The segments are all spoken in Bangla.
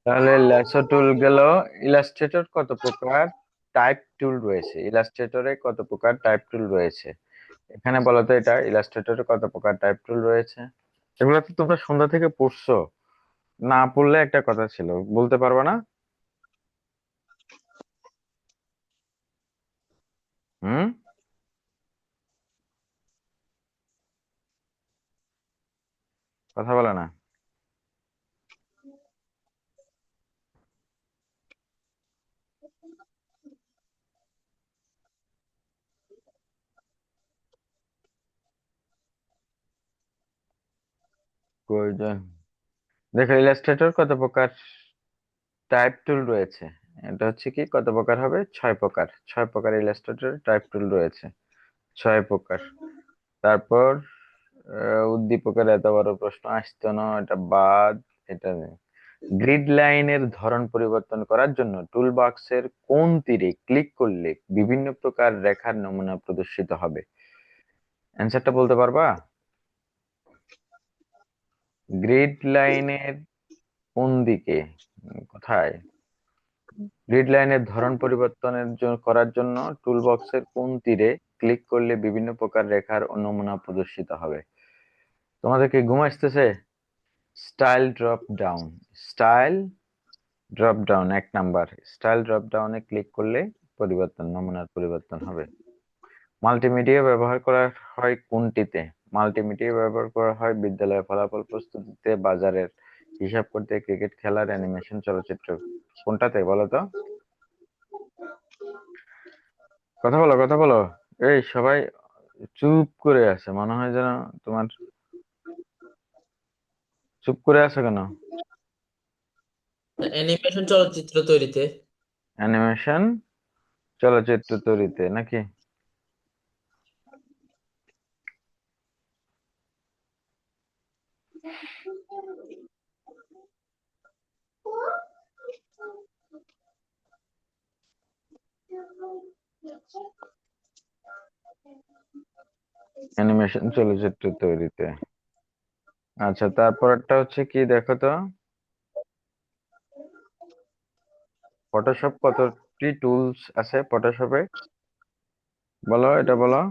তাহলে ল্যাসো টুল গেল। ইলাস্ট্রেটর কত প্রকার টাইপ টুল রয়েছে? ইলাস্ট্রেটরে কত প্রকার টাইপ টুল রয়েছে? এখানে বলো তো, এটা ইলাস্ট্রেটরে কত প্রকার টাইপ টুল রয়েছে? এগুলো তো তোমরা সন্ধ্যা থেকে পড়ছো, না পড়লে একটা কথা ছিল, বলতে পারবা না? হুম। কথা বলে না। প্রয়োজন। দেখো, ইলাস্ট্রেটর কত প্রকার টাইপ টুল রয়েছে? এটা হচ্ছে কি, কত প্রকার হবে? 6 প্রকার। 6 প্রকার ইলাস্ট্রেটর টাইপ টুল রয়েছে। 6 প্রকার। তারপর উদ্দীপকের এত বড় প্রশ্ন আসতো না, এটা বাদ। এটা গ্রিড লাইনের ধরন পরিবর্তন করার জন্য টুল বক্সের কোন তীরে ক্লিক করলে বিভিন্ন প্রকার রেখার নমুনা প্রদর্শিত হবে? অ্যান্সারটা বলতে পারবা? গ্রিড লাইনের কোন দিকে, কোথায়? গ্রিড লাইনের ধরন পরিবর্তনের জন্য করার জন্য টুল বক্সের কোন তীরে ক্লিক করলে বিভিন্ন প্রকার রেখার নমুনা প্রদর্শিত হবে? তোমাদের কি ঘুম আসতেছে? Style drop down. Style drop down 1 number. Style drop ডাউনে ক্লিক করলে নমুনার পরিবর্তন হবে। মাল্টিমিডিয়া ব্যবহার করা হয় কোনটিতে? মাল্টিমিডিয়া ব্যবহার করা হয় বিদ্যালয়ের ফলাফল প্রস্তুতিতে, বাজারের হিসাব করতে, ক্রিকেট খেলার অ্যানিমেশন, চলচ্চিত্র। কোনটাতে বলো তো? কথা বলো, কথা বলো। এই সবাই চুপ করে আছে, মনে হয় যেন তোমার, চুপ করে আছো কেন? অ্যানিমেশন চলচ্চিত্র তৈরিতে। অ্যানিমেশন চলচ্চিত্র তৈরিতে নাকি? অ্যানিমেশন চলচ্চিত্র তৈরিতে। আচ্ছা, তারপরটা হচ্ছে কি, দেখো তো। ফটোশপ কতটি টুলস আছে ফটোশপে? বলো, এটা বলো।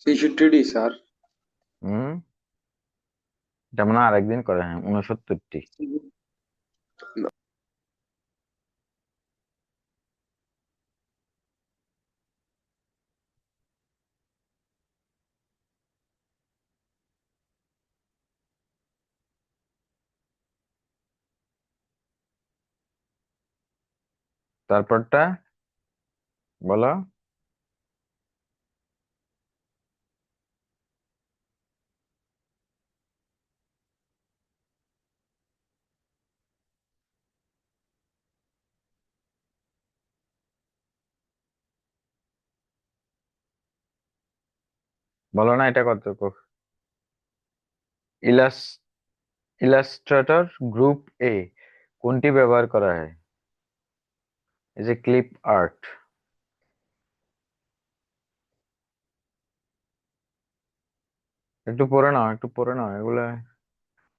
ছেষট্টি স্যার। হুম। এটা মনে হয় আরেকদিন করে, হ্যাঁ, 69টি। তারপরটা বলো। বলো না, এটা কত ইলাস ইলাস্ট্রেটর গ্রুপ এ কোনটি ব্যবহার করা হয়? এই যে ক্লিপ আর্ট। একটু পড়ে নাও, একটু পড়ে নাও এগুলা।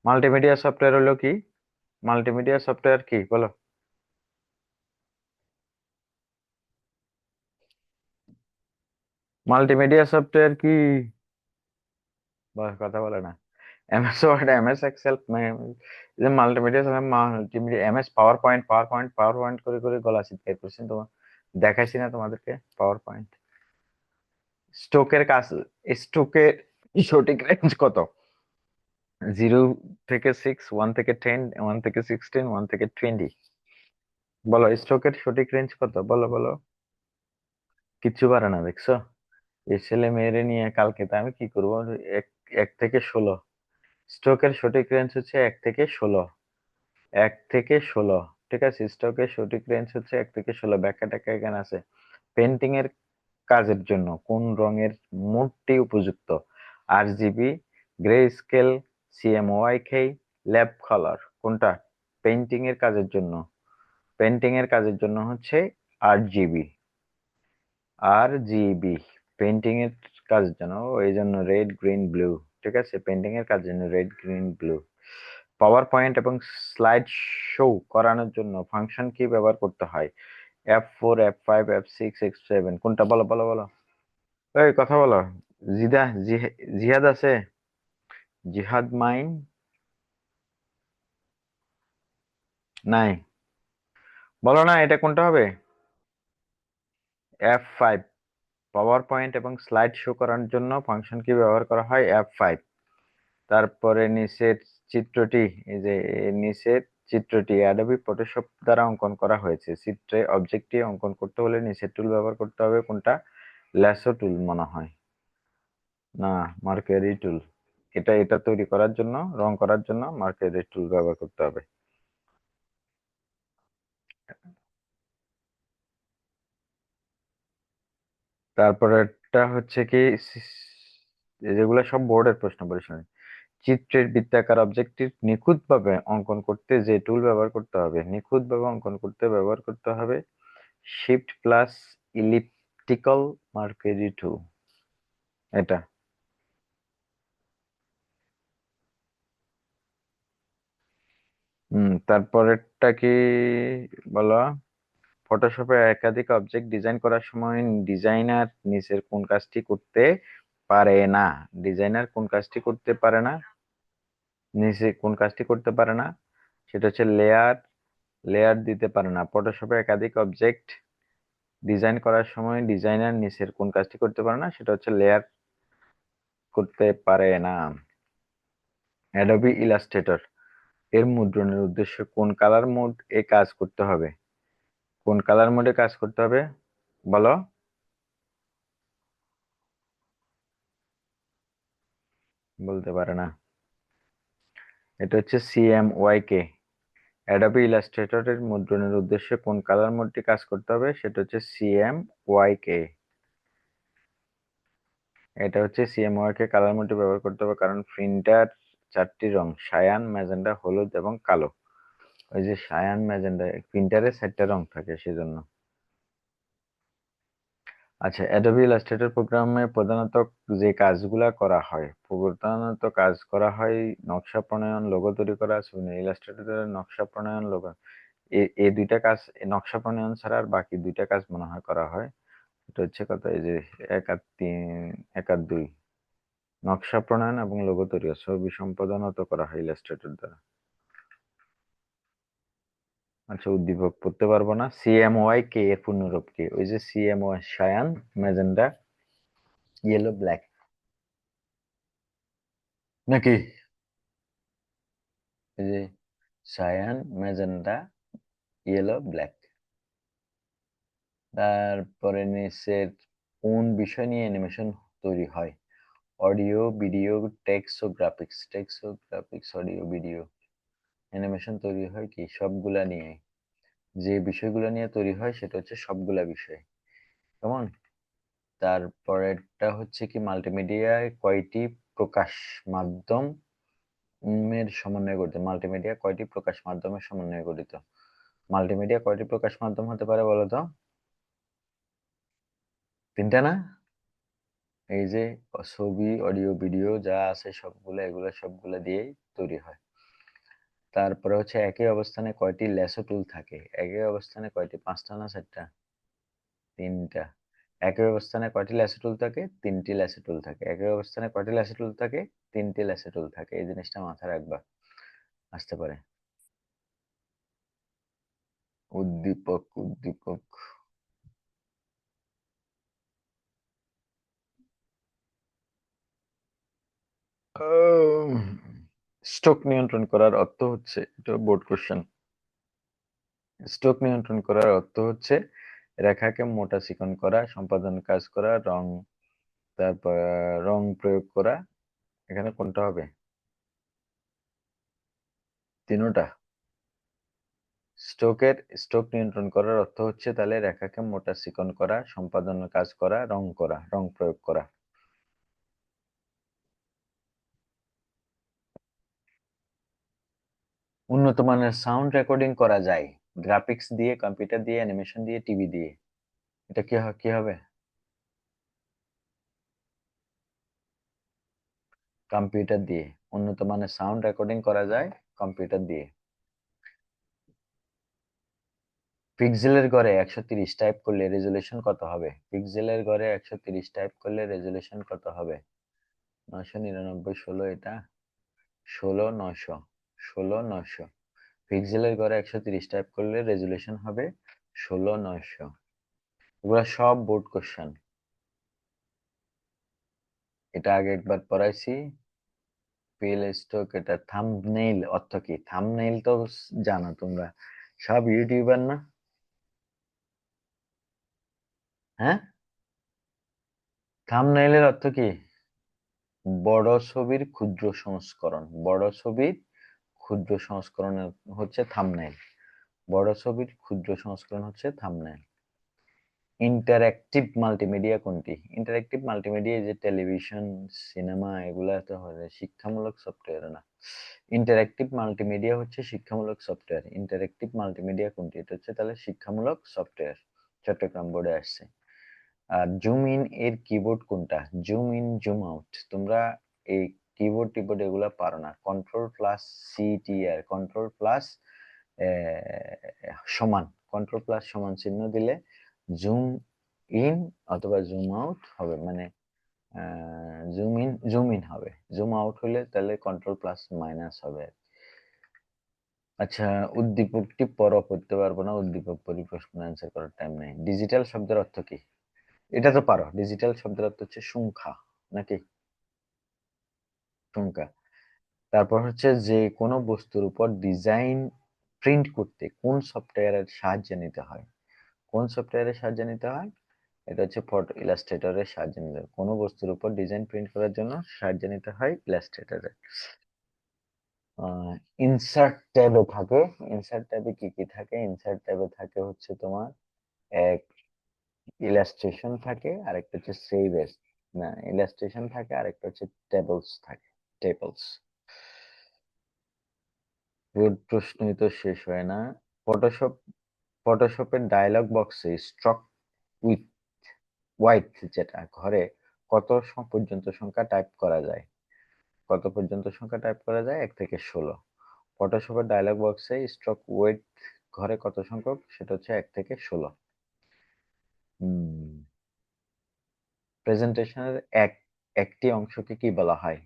মাল্টিমিডিয়া সফটওয়্যার হলো কি? মাল্টিমিডিয়া সফটওয়্যার কি বলো? মাল্টিমিডিয়া সফটওয়্যার কি? বাহ, কথা বলে না। এমএস ওয়ার্ড, এমএস এক্সেল, যে multimedia, multimedia MS power point, power point করে করে গলা চিৎকার করছেন তোমার। দেখাইছি না তোমাদেরকে পাওয়ার পয়েন্ট? স্টোকের কাজ, স্টোকের সঠিক রেঞ্জ কত? 0 থেকে 6, 1 থেকে 10, 1 থেকে 16, 1 থেকে 20। বলো, স্টোকের সঠিক রেঞ্জ কত? বলো বলো। কিচ্ছু পারে না, দেখছো? এই ছেলে মেয়েরে নিয়ে কালকে তো আমি কি করবো। এক 1 থেকে 16। স্টোকের সঠিক রেঞ্জ হচ্ছে 1 থেকে 16। 1 থেকে 16। ঠিক আছে, স্টোকের সঠিক রেঞ্জ হচ্ছে 1 থেকে 16। ব্যাখ্যাটা এখানে আছে। পেন্টিং এর কাজের জন্য কোন রঙের মোডটি উপযুক্ত? RGB, grey scale, CMYK, lab colour. কোনটা? পেন্টিং এর কাজের জন্য, পেন্টিং এর কাজের জন্য হচ্ছে RGB। আর জিবি পেন্টিং এর কাজ জন্য, এই জন্য রেড গ্রিন ব্লু। ঠিক আছে, পেন্টিং এর কাজ জন্য red green blue. Power point এবং স্লাইড শো করানোর জন্য ফাংশন কি ব্যবহার করতে হয়? F4, F5, F6, F7, কোনটা? বলো বলো বলো। এই কথা বলো। জিহাদ আছে? জিহাদ মাইন নাই? বলো না, এটা কোনটা হবে? F5। পাওয়ার পয়েন্ট এবং স্লাইড শো করার জন্য ফাংশন কি ব্যবহার করা হয়? F5। তারপরে নিচের চিত্রটি, এই যে নিচের চিত্রটি অ্যাডোবি ফটোশপ দ্বারা অঙ্কন করা হয়েছে। চিত্রে অবজেক্টটি অঙ্কন করতে হলে নিচের টুল ব্যবহার করতে হবে কোনটা? ল্যাসো টুল মনে হয়। না, মার্কারি টুল। এটা এটা তৈরি করার জন্য, রং করার জন্য মার্কারি টুল ব্যবহার করতে হবে। তারপরেরটা হচ্ছে কি, যেগুলো সব বোর্ডের প্রশ্ন পরিশোধ। চিত্রের বৃত্তাকার অবজেক্টটি নিখুঁতভাবে অঙ্কন করতে যে টুল ব্যবহার করতে হবে, নিখুঁতভাবে অঙ্কন করতে ব্যবহার করতে হবে শিফট প্লাস ইলিপ্টিক্যাল মার্কারি টুল। এটা তারপরেরটা কি বলো? ফটোশপে একাধিক অবজেক্ট ডিজাইন করার সময় ডিজাইনার নিচের কোন কাজটি করতে পারে না? ডিজাইনার কোন কাজটি করতে পারে না? নিচে কোন কাজটি করতে পারে না? সেটা হচ্ছে লেয়ার লেয়ার দিতে পারে না। ফটোশপে একাধিক অবজেক্ট ডিজাইন করার সময় ডিজাইনার নিচের কোন কাজটি করতে পারে না? সেটা হচ্ছে লেয়ার করতে পারে না। অ্যাডোবি ইলাস্ট্রেটর এর মুদ্রণের উদ্দেশ্যে কোন কালার মোড এ কাজ করতে হবে? কোন কালার মোডে কাজ করতে হবে বলো? বলতে পারে না। এটা হচ্ছে CMYK। অ্যাডোবি ইলাস্ট্রেটরের মুদ্রণের উদ্দেশ্যে কোন কালার মোডটি কাজ করতে হবে? সেটা হচ্ছে CMYK। এটা হচ্ছে CMYK কালার মোডটি ব্যবহার করতে হবে, কারণ প্রিন্টার চারটি রং সায়ান, ম্যাজেন্টা, হলুদ এবং কালো। ওই যে সায়ান ম্যাজেন্টা, প্রিন্টারে চারটা রং থাকে সেজন্য। আচ্ছা, অ্যাডোবি ইলাস্ট্রেটর প্রোগ্রামে প্রধানত যে কাজগুলা করা হয়, প্রধানত কাজ করা হয় নকশা প্রণয়ন, লোগো তৈরি করা। ইলাস্ট্রেটরের নকশা প্রণয়ন, লোগো, এই দুইটা কাজ, নকশা প্রণয়ন ছাড়া আর বাকি দুইটা কাজ মনে হয় করা হয়। এটা হচ্ছে কথা, এই যে 1 আর 3, 1 আর 2, নকশা প্রণয়ন এবং লোগো তৈরি, ছবি সম্পাদনত করা হয় ইলাস্ট্রেটর দ্বারা। আচ্ছা, উদ্দীপক পড়তে পারবো না। CMYK এর পূর্ণরূপ কি? ওই যে CMY, cyan, magenta, yellow, black, নাকি? এই যে সায়ান, ম্যাজেন্ডা, ইয়েলো, ব্ল্যাক। তারপরে নিচের কোন বিষয় নিয়ে অ্যানিমেশন তৈরি হয়? অডিও, ভিডিও, টেক্সট ও গ্রাফিক্স। টেক্সট ও গ্রাফিক্স, অডিও, ভিডিও। অ্যানিমেশন তৈরি হয় কি সবগুলা নিয়ে। যে বিষয়গুলো নিয়ে তৈরি হয় সেটা হচ্ছে সবগুলা বিষয়। কেমন? তারপরেরটা হচ্ছে কি, মাল্টিমিডিয়ায় কয়টি প্রকাশ মাধ্যম এর সমন্বয়ে গঠিত? মাল্টিমিডিয়া কয়টি প্রকাশ মাধ্যমের সমন্বয়ে গঠিত? মাল্টিমিডিয়া কয়টি প্রকাশ মাধ্যম হতে পারে বলো তো? তিনটা না? এই যে ছবি, অডিও, ভিডিও যা আছে সবগুলো, এগুলো সবগুলো দিয়েই তৈরি হয়। তারপরে হচ্ছে একই অবস্থানে কয়টি ল্যাসো টুল থাকে? একই অবস্থানে কয়টি? 5টা না 4টা? 3টা। একই অবস্থানে কয়টি ল্যাসো টুল থাকে? 3টি ল্যাসো টুল থাকে। একই অবস্থানে কয়টি ল্যাসো টুল থাকে? 3টি ল্যাসো টুল থাকে। এই জিনিসটা মাথায় রাখবা, আসতে পারে। উদ্দীপক, উদ্দীপক। স্ট্রোক নিয়ন্ত্রণ করার অর্থ হচ্ছে, এটা বোর্ড কোশ্চেন। স্ট্রোক নিয়ন্ত্রণ করার অর্থ হচ্ছে রেখাকে মোটা চিকন করা, সম্পাদন কাজ করা, তারপর রং প্রয়োগ করা। এখানে কোনটা হবে? তিনোটা। স্ট্রোক নিয়ন্ত্রণ করার অর্থ হচ্ছে তাহলে রেখাকে মোটা চিকন করা, সম্পাদন কাজ করা, রং প্রয়োগ করা। উন্নত মানের সাউন্ড রেকর্ডিং করা যায় গ্রাফিক্স দিয়ে, কম্পিউটার দিয়ে, অ্যানিমেশন দিয়ে, টিভি দিয়ে। এটা কি হবে? কম্পিউটার দিয়ে। উন্নত মানের সাউন্ড রেকর্ডিং করা যায় কম্পিউটার দিয়ে। পিক্সেলের ঘরে 130 টাইপ করলে রেজুলেশন কত হবে? পিক্সেলের ঘরে 130 টাইপ করলে রেজুলেশন কত হবে? 999 16 এটা 16 900 16 900। পিক্সেলের ঘরে 130 টাইপ করলে রেজুলেশন হবে 16 900। এগুলা সব বোর্ড কোশ্চেন। এটা আগে একবার পড়াইছি। ফিল স্টক, এটা থাম্বনেইল অর্থ কি? থাম্বনেইল তো জানো তোমরা, সব ইউটিউবার না? হ্যাঁ, থাম্বনেইলের অর্থ কি? বড় ছবির ক্ষুদ্র সংস্করণ। বড় ছবির ক্ষুদ্র সংস্করণ হচ্ছে থাম্বনেইল। বড় ছবির ক্ষুদ্র সংস্করণ হচ্ছে থাম্বনেইল। ইন্টারঅ্যাক্টিভ মাল্টিমিডিয়া কোনটি? ইন্টারঅ্যাক্টিভ মাল্টিমিডিয়া যে টেলিভিশন, সিনেমা, এগুলা তো শিক্ষামূলক সফটওয়্যার না। ইন্টারঅ্যাক্টিভ মাল্টিমিডিয়া হচ্ছে শিক্ষামূলক সফটওয়্যার। ইন্টারঅ্যাক্টিভ মাল্টিমিডিয়া কোনটি? এটা হচ্ছে তাহলে শিক্ষামূলক সফটওয়্যার। চট্টগ্রাম বোর্ডে আসছে। আর জুম ইন এর কিবোর্ড কোনটা? Zoom in, zoom out. তোমরা এই কিবোর্ড টিবোর্ড এগুলা পারো না। Control plus CTR, control plus সমান, কন্ট্রোল প্লাস সমান চিহ্ন দিলে জুম ইন অথবা জুম আউট হবে, মানে জুম ইন হবে। জুম আউট হলে তাহলে কন্ট্রোল প্লাস মাইনাস হবে। আচ্ছা, উদ্দীপকটি পড়তে পারবো না, উদ্দীপক পরি, প্রশ্ন অ্যান্সার করার টাইম নেই। ডিজিটাল শব্দের অর্থ কি? এটা তো পারো। ডিজিটাল শব্দের অর্থ হচ্ছে সংখ্যা, নাকি? সংখ্যা। তারপর হচ্ছে যে কোনো বস্তুর উপর ডিজাইন প্রিন্ট করতে কোন সফটওয়্যারের সাহায্য নিতে হয়? কোন সফটওয়্যারের সাহায্য নিতে হয়? এটা হচ্ছে ফটো ইলাস্ট্রেটরের সাহায্য নিতে হয়। কোনো বস্তুর উপর ডিজাইন প্রিন্ট করার জন্য সাহায্য নিতে হয় ইলাস্ট্রেটরের। ইনসার্ট ট্যাবে থাকে। ইনসার্ট ট্যাবে কি কি থাকে? ইনসার্ট ট্যাবে থাকে হচ্ছে তোমার এক ইলাস্ট্রেশন থাকে, আরেকটা হচ্ছে সেভ এস, না ইলাস্ট্রেশন থাকে, আরেকটা হচ্ছে টেবলস থাকে, টেবলস। বোর্ড প্রশ্নই তো শেষ হয় না। ফটোশপ, ফটোশপের ডায়লগ বক্সে স্ট্রক উইথ হোয়াইট যেটা ঘরে কত পর্যন্ত সংখ্যা টাইপ করা যায়? কত পর্যন্ত সংখ্যা টাইপ করা যায়? 1 থেকে 16। ফটোশপের ডায়লগ বক্সে স্ট্রোক ওয়েট ঘরে কত সংখ্যক? সেটা হচ্ছে 1 থেকে 16। প্রেজেন্টেশনের একটি অংশকে কি বলা হয়?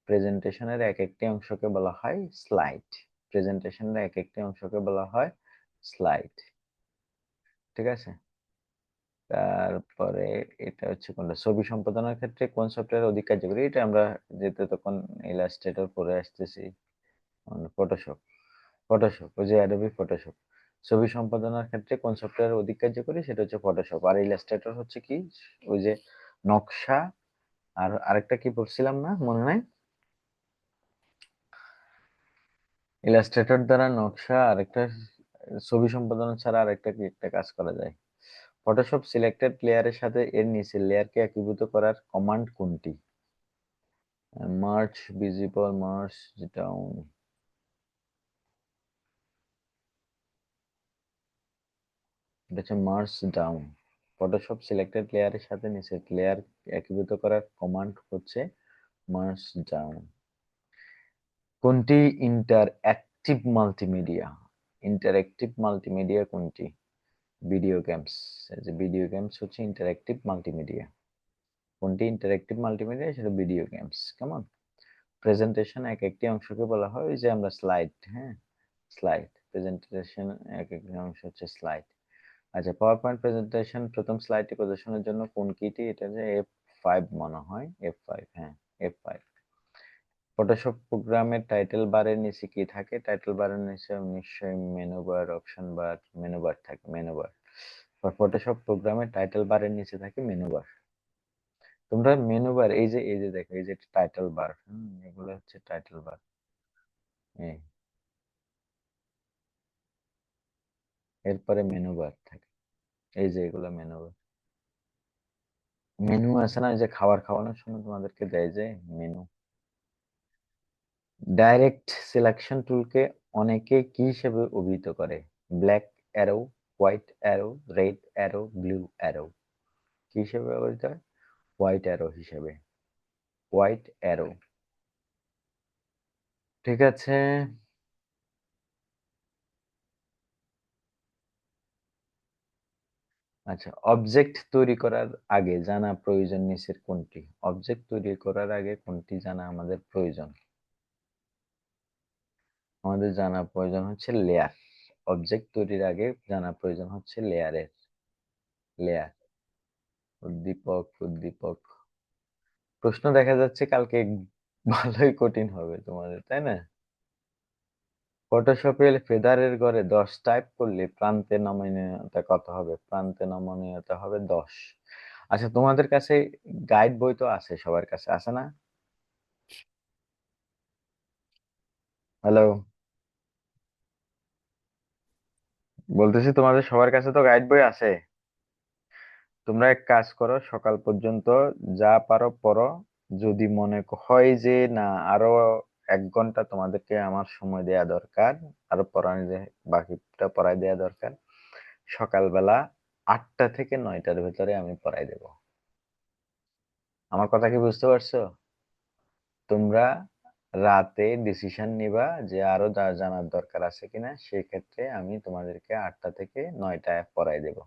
প্রেজেন্টেশনের একটি অংশকে বলা হয় স্লাইড। প্রেজেন্টেশনের একটি অংশকে বলা হয় স্লাইড। ঠিক আছে। তারপরে এটা হচ্ছে কোনটা? ছবি সম্পাদনার ক্ষেত্রে কোন সফটওয়্যার অধিক কার্যকরী? এটা আমরা যেহেতু তখন ইলাস্ট্রেটর পড়ে আসতেছি, ফটোশপ। ফটোশপ, ওই যে অ্যাডোবি ফটোশপ। ছবি সম্পাদনার ক্ষেত্রে কোন সফটওয়্যার অধিক কার্যকরী? সেটা হচ্ছে ফটোশপ। আর ইলাস্ট্রেটর হচ্ছে কি? ওই যে নকশা, আর আরেকটা কি পড়ছিলাম না, মনে নাই? ইলাস্ট্রেটর দ্বারা নকশা, আরেকটা ছবি সম্পাদনা ছাড়া আরেকটা কি একটা কাজ করা যায়। ফটোশপ সিলেক্টেড লেয়ারের সাথে এর নিচের লেয়ারকে একীভূত করার কমান্ড কোনটি? মার্জ ভিজিবল, মার্জ ডাউন, এটা হচ্ছে মার্জ ডাউন। ফটোশপ সিলেক্টেড লেয়ারের সাথে নিচের লেয়ার একীভূত করার কমান্ড হচ্ছে মার্জ ডাউন। কোনটি ইন্টারঅ্যাক্টিভ মাল্টিমিডিয়া? ইন্টারঅ্যাক্টিভ মাল্টিমিডিয়া কোনটি? Video games. যে ভিডিও গেমস হচ্ছে ইন্টারঅ্যাক্টিভ মাল্টিমিডিয়া। কোনটি ইন্টারঅ্যাক্টিভ মাল্টিমিডিয়া? সেটা ভিডিও গেমস। কেমন? প্রেজেন্টেশন একটি অংশকে বলা হয়, ওই যে আমরা স্লাইড, হ্যাঁ স্লাইড। প্রেজেন্টেশন একটি অংশ হচ্ছে স্লাইড। আচ্ছা, পাওয়ার পয়েন্ট প্রেজেন্টেশন প্রথম স্লাইডটি প্রদর্শনের জন্য কোন কিটি? এটা যে F5 মনে হয়, F5, হ্যাঁ F5। ফটোশপ প্রোগ্রামের টাইটেল বারের নিচে কি থাকে? টাইটেল বারের নিচে নিশ্চয়ই মেনু বার, অপশন বার, মেনু বার থাকে, মেনু বার। ফটোশপ প্রোগ্রামের টাইটেল বারের নিচে থাকে মেনু বার। তোমরা মেনু বার, এই যে দেখো, এই যে টাইটেল বার, এগুলো হচ্ছে টাইটেল বার। এরপরে মেনু বার থাকে, এই যে এগুলো মেনু বার। মেনু আছে না, যে খাবার খাওয়ানোর সময় তোমাদেরকে দেয় যে মেনু। ডাইরেক্ট সিলেকশন টুলকে অনেকে কি হিসেবে অভিহিত করে? Black arrow, white arrow, red arrow, blue arrow. কি হিসেবে ব্যবহৃত হয়? হোয়াইট অ্যারো হিসেবে। White arrow. ঠিক আছে। আচ্ছা, অবজেক্ট তৈরি করার আগে জানা প্রয়োজন নিচের কোনটি? অবজেক্ট তৈরি করার আগে কোনটি জানা আমাদের প্রয়োজন? আমাদের জানা প্রয়োজন হচ্ছে লেয়ার। অবজেক্ট তৈরির আগে জানা প্রয়োজন হচ্ছে লেয়ার। উদ্দীপক উদ্দীপক। প্রশ্ন দেখা যাচ্ছে কালকে ভালোই কঠিন হবে তোমাদের, তাই না? ফটোশপে ফেদারের ঘরে 10 টাইপ করলে প্রান্তে নমনীয়তা কত হবে? প্রান্তে নমনীয়তা হবে 10। আচ্ছা, তোমাদের কাছে গাইড বই তো আছে, সবার কাছে আছে না? হ্যালো, বলতেছি তোমাদের সবার কাছে তো গাইড বই আছে। তোমরা এক কাজ করো, সকাল পর্যন্ত যা পারো পড়ো। যদি মনে হয় যে না, আরো 1 ঘন্টা তোমাদেরকে আমার সময় দেয়া দরকার, আরো বাকিটা পড়াই দেয়া দরকার, সকালবেলা 8টা থেকে 9টার ভিতরে আমি পড়াই দেব। আমার কথা কি বুঝতে পারছো? তোমরা রাতে ডিসিশন নিবা যে আরো যা জানার দরকার আছে কিনা, সেই ক্ষেত্রে আমি তোমাদেরকে 8টা থেকে 9টায় পড়াই দেব।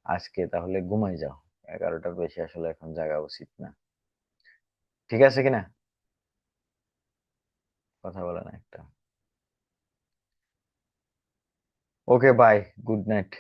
আজকে তাহলে ঘুমাই যাও। 11টার বেশি আসলে এখন জাগা উচিত না। ঠিক আছে কিনা? কথা বলে না একটা। ওকে, বাই। Good night.